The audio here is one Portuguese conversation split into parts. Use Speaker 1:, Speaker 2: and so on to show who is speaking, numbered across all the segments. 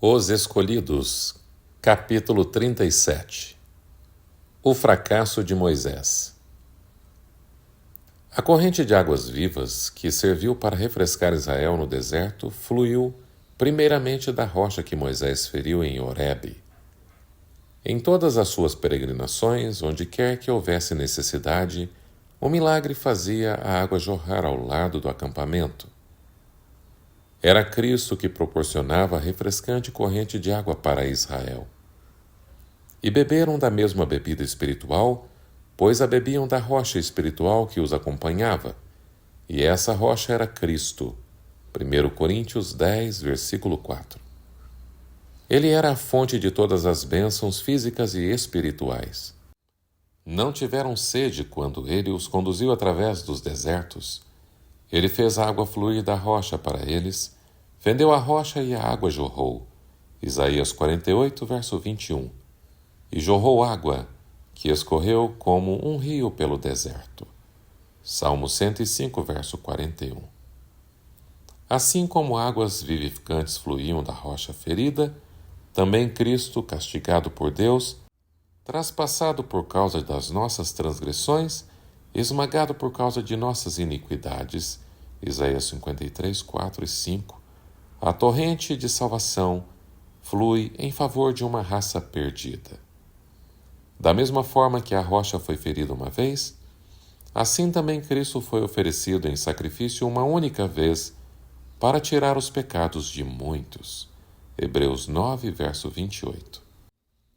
Speaker 1: Os Escolhidos, capítulo 37. O fracasso de Moisés. A corrente de águas vivas, que serviu para refrescar Israel no deserto, fluiu primeiramente da rocha que Moisés feriu em Horebe. Em todas as suas peregrinações, onde quer que houvesse necessidade, o milagre fazia a água jorrar ao lado do acampamento. Era Cristo que proporcionava a refrescante corrente de água para Israel. E beberam da mesma bebida espiritual, pois a bebiam da rocha espiritual que os acompanhava, e essa rocha era Cristo. 1 Coríntios 10, versículo 4. Ele era a fonte de todas as bênçãos físicas e espirituais. Não tiveram sede quando ele os conduziu através dos desertos. Ele fez a água fluir da rocha para eles, fendeu a rocha e a água jorrou. Isaías 48, verso 21. E jorrou água, que escorreu como um rio pelo deserto. Salmo 105, verso 41. Assim como águas vivificantes fluíam da rocha ferida, também Cristo, castigado por Deus, traspassado por causa das nossas transgressões, esmagado por causa de nossas iniquidades, Isaías 53, 4 e 5, a torrente de salvação flui em favor de uma raça perdida. Da mesma forma que a rocha foi ferida uma vez, assim também Cristo foi oferecido em sacrifício uma única vez para tirar os pecados de muitos. Hebreus 9, verso 28.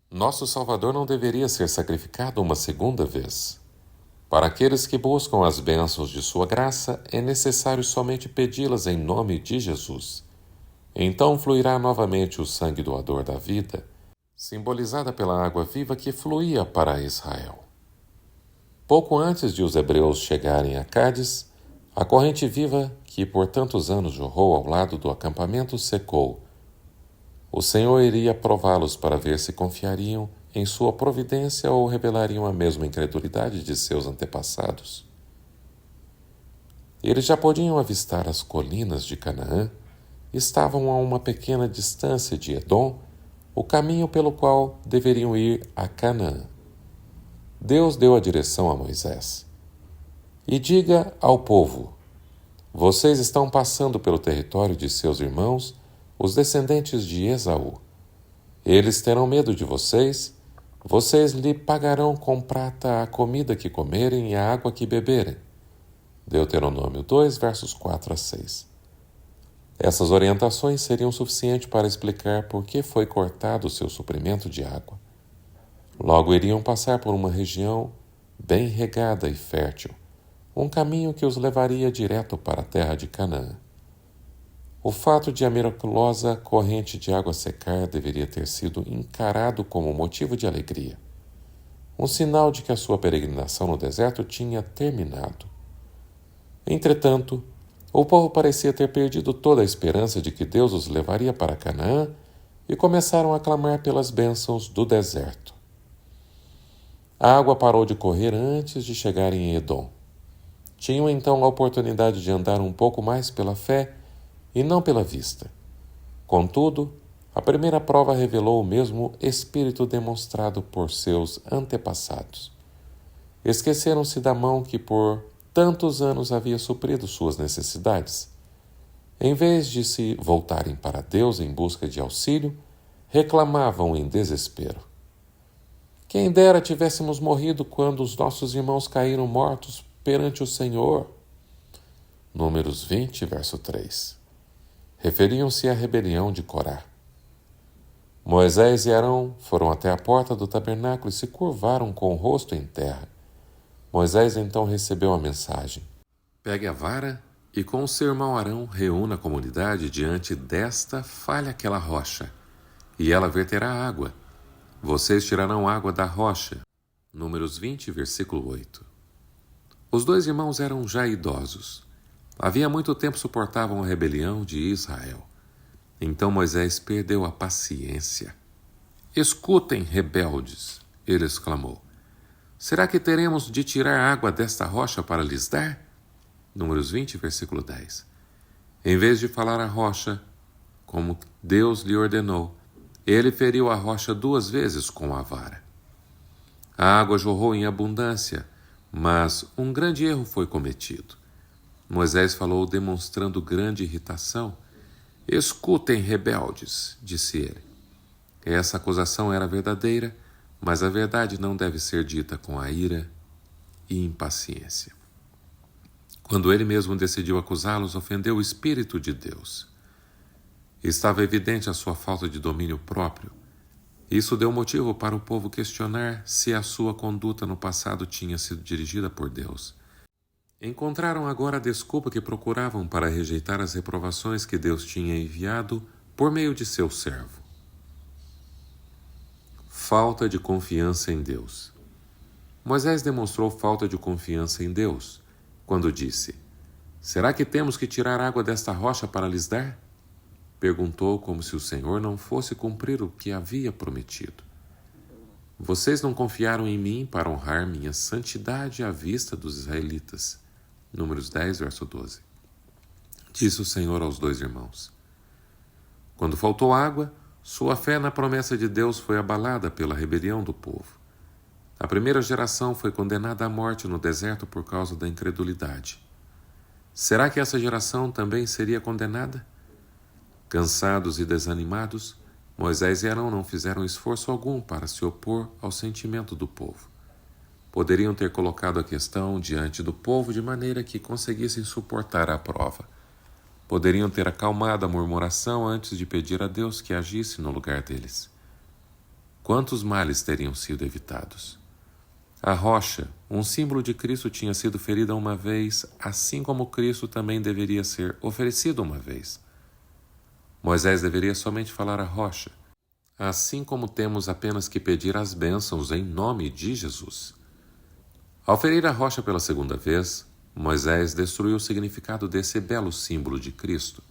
Speaker 1: Nosso Salvador não deveria ser sacrificado uma segunda vez. Para aqueles que buscam as bênçãos de sua graça, é necessário somente pedi-las em nome de Jesus. Então fluirá novamente o sangue doador da vida, simbolizada pela água viva que fluía para Israel. Pouco antes de os hebreus chegarem a Cádiz, a corrente viva que por tantos anos jorrou ao lado do acampamento secou. O Senhor iria prová-los para ver se confiariam em sua providência ou revelariam a mesma incredulidade de seus antepassados. Eles já podiam avistar as colinas de Canaã, estavam a uma pequena distância de Edom, o caminho pelo qual deveriam ir a Canaã. Deus deu a direção a Moisés. E diga ao povo: vocês estão passando pelo território de seus irmãos, os descendentes de Esaú. Eles terão medo de vocês, vocês lhe pagarão com prata a comida que comerem e a água que beberem. Deuteronômio 2, versos 4 a 6. Essas orientações seriam suficientes para explicar por que foi cortado o seu suprimento de água. Logo iriam passar por uma região bem regada e fértil, um caminho que os levaria direto para a terra de Canaã. O fato de a miraculosa corrente de água secar deveria ter sido encarado como motivo de alegria, um sinal de que a sua peregrinação no deserto tinha terminado. Entretanto, o povo parecia ter perdido toda a esperança de que Deus os levaria para Canaã e começaram a clamar pelas bênçãos do deserto. A água parou de correr antes de chegarem em Edom. Tinham então a oportunidade de andar um pouco mais pela fé e não pela vista. Contudo, a primeira prova revelou o mesmo espírito demonstrado por seus antepassados. Esqueceram-se da mão que por tantos anos havia suprido suas necessidades. Em vez de se voltarem para Deus em busca de auxílio, reclamavam em desespero. Quem dera tivéssemos morrido quando os nossos irmãos caíram mortos perante o Senhor. Números 20, verso 3. Referiam-se à rebelião de Corá. Moisés e Arão foram até a porta do tabernáculo e se curvaram com o rosto em terra. Moisés então recebeu a mensagem: pegue a vara e com o seu irmão Arão reúna a comunidade diante desta falha aquela rocha, e ela verterá água. Vocês tirarão água da rocha. Números 20, versículo 8. Os dois irmãos eram já idosos. Havia muito tempo suportavam a rebelião de Israel. Então Moisés perdeu a paciência. Escutem, rebeldes, ele exclamou. Será que teremos de tirar água desta rocha para lhes dar? Números 20, versículo 10. Em vez de falar à rocha, como Deus lhe ordenou, ele feriu a rocha 2 vezes com a vara. A água jorrou em abundância, mas um grande erro foi cometido. Moisés falou demonstrando grande irritação. Escutem, rebeldes, disse ele. Essa acusação era verdadeira, mas a verdade não deve ser dita com a ira e impaciência. Quando ele mesmo decidiu acusá-los, ofendeu o Espírito de Deus. Estava evidente a sua falta de domínio próprio. Isso deu motivo para o povo questionar se a sua conduta no passado tinha sido dirigida por Deus. Encontraram agora a desculpa que procuravam para rejeitar as reprovações que Deus tinha enviado por meio de seu servo. Falta de confiança em Deus. Moisés demonstrou falta de confiança em Deus quando disse: Será que temos que tirar água desta rocha para lhes dar? Perguntou como se o Senhor não fosse cumprir o que havia prometido. Vocês não confiaram em mim para honrar minha santidade à vista dos israelitas. Números 10, verso 12. Disse o Senhor aos 2 irmãos. Quando faltou água, sua fé na promessa de Deus foi abalada pela rebelião do povo. A primeira geração foi condenada à morte no deserto por causa da incredulidade. Será que essa geração também seria condenada? Cansados e desanimados, Moisés e Arão não fizeram esforço algum para se opor ao sentimento do povo. Poderiam ter colocado a questão diante do povo de maneira que conseguissem suportar a prova. Poderiam ter acalmado a murmuração antes de pedir a Deus que agisse no lugar deles. Quantos males teriam sido evitados? A rocha, um símbolo de Cristo, tinha sido ferida uma vez, assim como Cristo também deveria ser oferecido uma vez. Moisés deveria somente falar à rocha, assim como temos apenas que pedir as bênçãos em nome de Jesus. Ao ferir a rocha pela segunda vez, Moisés destruiu o significado desse belo símbolo de Cristo.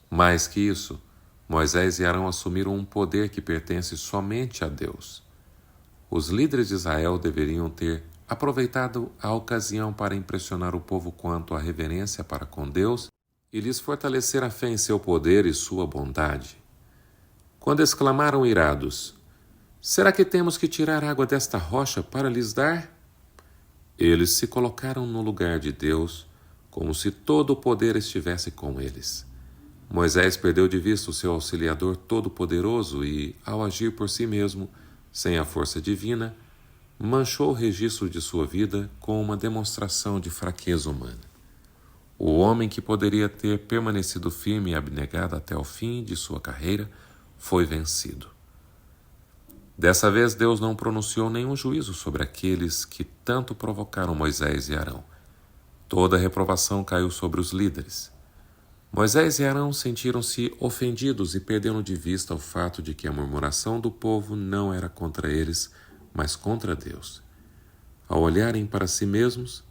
Speaker 1: Mais que isso, Moisés e Arão assumiram um poder que pertence somente a Deus. Os líderes de Israel deveriam ter aproveitado a ocasião para impressionar o povo quanto à reverência para com Deus e lhes fortalecer a fé em seu poder e sua bondade. Quando exclamaram irados: Será que temos que tirar água desta rocha para lhes dar? Eles se colocaram no lugar de Deus, como se todo o poder estivesse com eles. Moisés perdeu de vista o seu auxiliador todo-poderoso e, ao agir por si mesmo, sem a força divina, manchou o registro de sua vida com uma demonstração de fraqueza humana. O homem que poderia ter permanecido firme e abnegado até o fim de sua carreira foi vencido. Dessa vez, Deus não pronunciou nenhum juízo sobre aqueles que tanto provocaram Moisés e Arão. Toda a reprovação caiu sobre os líderes. Moisés e Arão sentiram-se ofendidos e perderam de vista o fato de que a murmuração do povo não era contra eles, mas contra Deus. Ao olharem para si mesmos,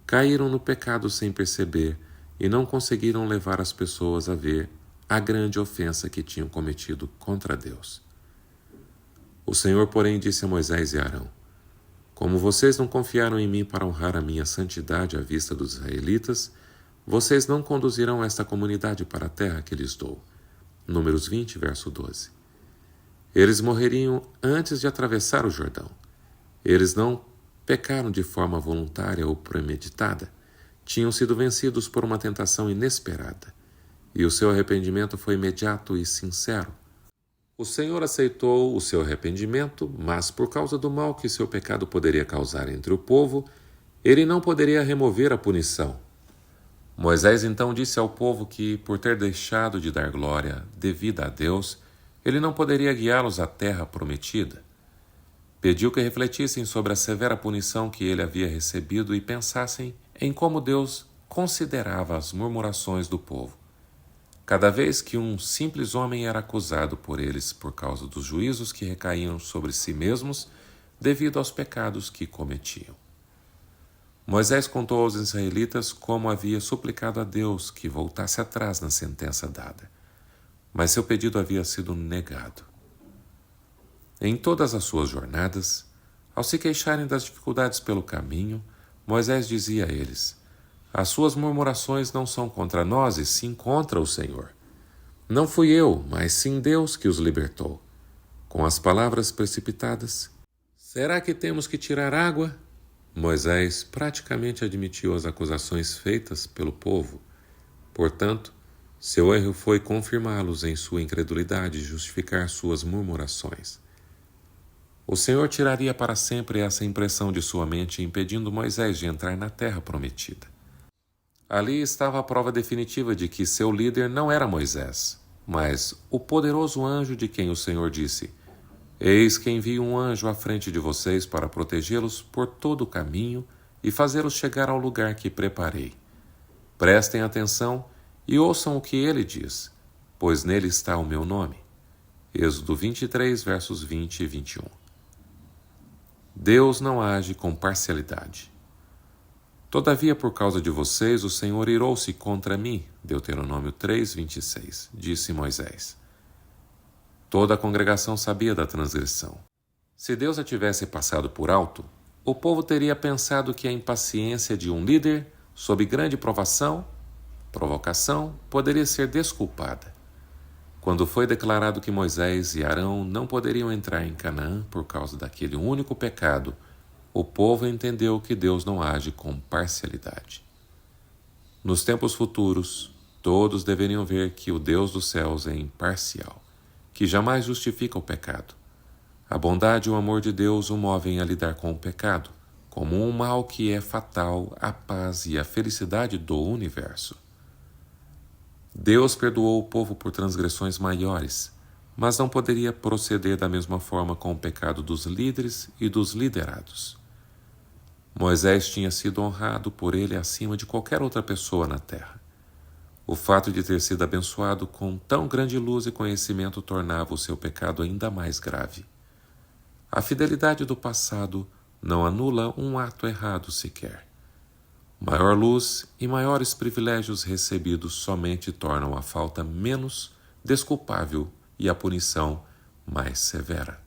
Speaker 1: caíram no pecado sem perceber e não conseguiram levar as pessoas a ver a grande ofensa que tinham cometido contra Deus. O Senhor, porém, disse a Moisés e Arão: Como vocês não confiaram em mim para honrar a minha santidade à vista dos israelitas, vocês não conduzirão esta comunidade para a terra que lhes dou. Números 20, verso 12. Eles morreriam antes de atravessar o Jordão. Eles não pecaram de forma voluntária ou premeditada. Tinham sido vencidos por uma tentação inesperada, e o seu arrependimento foi imediato e sincero. O Senhor aceitou o seu arrependimento, mas por causa do mal que seu pecado poderia causar entre o povo, ele não poderia remover a punição. Moisés então disse ao povo que, por ter deixado de dar glória devida a Deus, ele não poderia guiá-los à terra prometida. Pediu que refletissem sobre a severa punição que ele havia recebido e pensassem em como Deus considerava as murmurações do povo. Cada vez que um simples homem era acusado por eles por causa dos juízos que recaíam sobre si mesmos devido aos pecados que cometiam. Moisés contou aos israelitas como havia suplicado a Deus que voltasse atrás na sentença dada, mas seu pedido havia sido negado. Em todas as suas jornadas, ao se queixarem das dificuldades pelo caminho, Moisés dizia a eles: As suas murmurações não são contra nós, e sim contra o Senhor. Não fui eu, mas sim Deus que os libertou. Com as palavras precipitadas, será que temos que tirar água? Moisés praticamente admitiu as acusações feitas pelo povo. Portanto, seu erro foi confirmá-los em sua incredulidade e justificar suas murmurações. O Senhor tiraria para sempre essa impressão de sua mente, impedindo Moisés de entrar na terra prometida. Ali estava a prova definitiva de que seu líder não era Moisés, mas o poderoso anjo de quem o Senhor disse: Eis que envio um anjo à frente de vocês para protegê-los por todo o caminho e fazê-los chegar ao lugar que preparei. Prestem atenção e ouçam o que ele diz, pois nele está o meu nome. Êxodo 23, versos 20 e 21. Deus não age com parcialidade. Todavia, por causa de vocês, o Senhor irou-se contra mim. Deuteronômio 3, 26, disse Moisés. Toda a congregação sabia da transgressão. Se Deus a tivesse passado por alto, o povo teria pensado que a impaciência de um líder, sob grande provação, poderia ser desculpada. Quando foi declarado que Moisés e Arão não poderiam entrar em Canaã por causa daquele único pecado, o povo entendeu que Deus não age com parcialidade. Nos tempos futuros, todos deveriam ver que o Deus dos céus é imparcial, que jamais justifica o pecado. A bondade e o amor de Deus o movem a lidar com o pecado, como um mal que é fatal à paz e à felicidade do universo. Deus perdoou o povo por transgressões maiores, mas não poderia proceder da mesma forma com o pecado dos líderes e dos liderados. Moisés tinha sido honrado por ele acima de qualquer outra pessoa na terra. O fato de ter sido abençoado com tão grande luz e conhecimento tornava o seu pecado ainda mais grave. A fidelidade do passado não anula um ato errado sequer. Maior luz e maiores privilégios recebidos somente tornam a falta menos desculpável e a punição mais severa.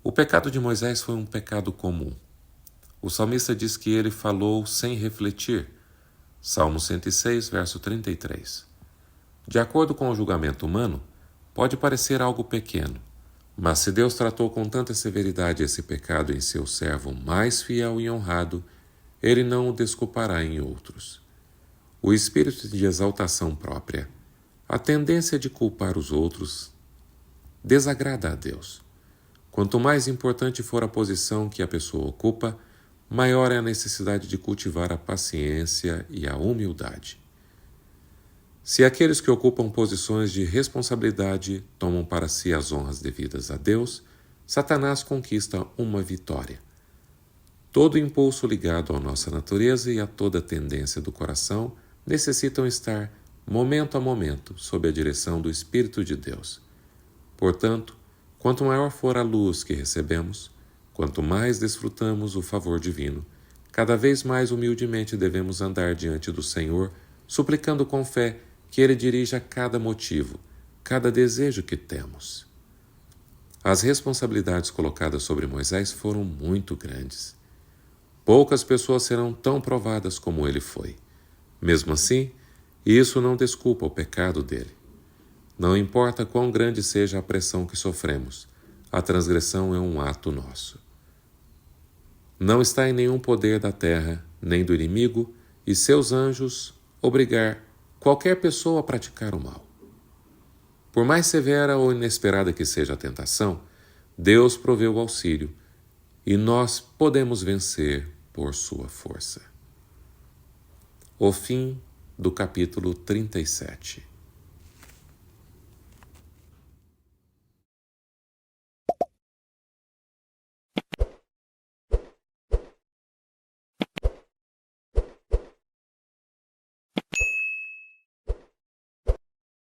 Speaker 1: O pecado de Moisés foi um pecado comum. O salmista diz que ele falou sem refletir. Salmo 106, verso 33. De acordo com o julgamento humano, pode parecer algo pequeno, mas se Deus tratou com tanta severidade esse pecado em seu servo mais fiel e honrado, ele não o desculpará em outros. O espírito de exaltação própria, a tendência de culpar os outros, desagrada a Deus. Quanto mais importante for a posição que a pessoa ocupa, maior é a necessidade de cultivar a paciência e a humildade. Se aqueles que ocupam posições de responsabilidade tomam para si as honras devidas a Deus, Satanás conquista uma vitória. Todo impulso ligado à nossa natureza e a toda tendência do coração necessitam estar, momento a momento, sob a direção do Espírito de Deus. Portanto, quanto maior for a luz que recebemos, quanto mais desfrutamos o favor divino, cada vez mais humildemente devemos andar diante do Senhor, suplicando com fé que Ele dirija cada motivo, cada desejo que temos. As responsabilidades colocadas sobre Moisés foram muito grandes. Poucas pessoas serão tão provadas como ele foi. Mesmo assim, isso não desculpa o pecado dele. Não importa quão grande seja a pressão que sofremos, a transgressão é um ato nosso. Não está em nenhum poder da terra, nem do inimigo e seus anjos, obrigar qualquer pessoa a praticar o mal. Por mais severa ou inesperada que seja a tentação, Deus proveu o auxílio e nós podemos vencer por sua força. O fim do capítulo 37.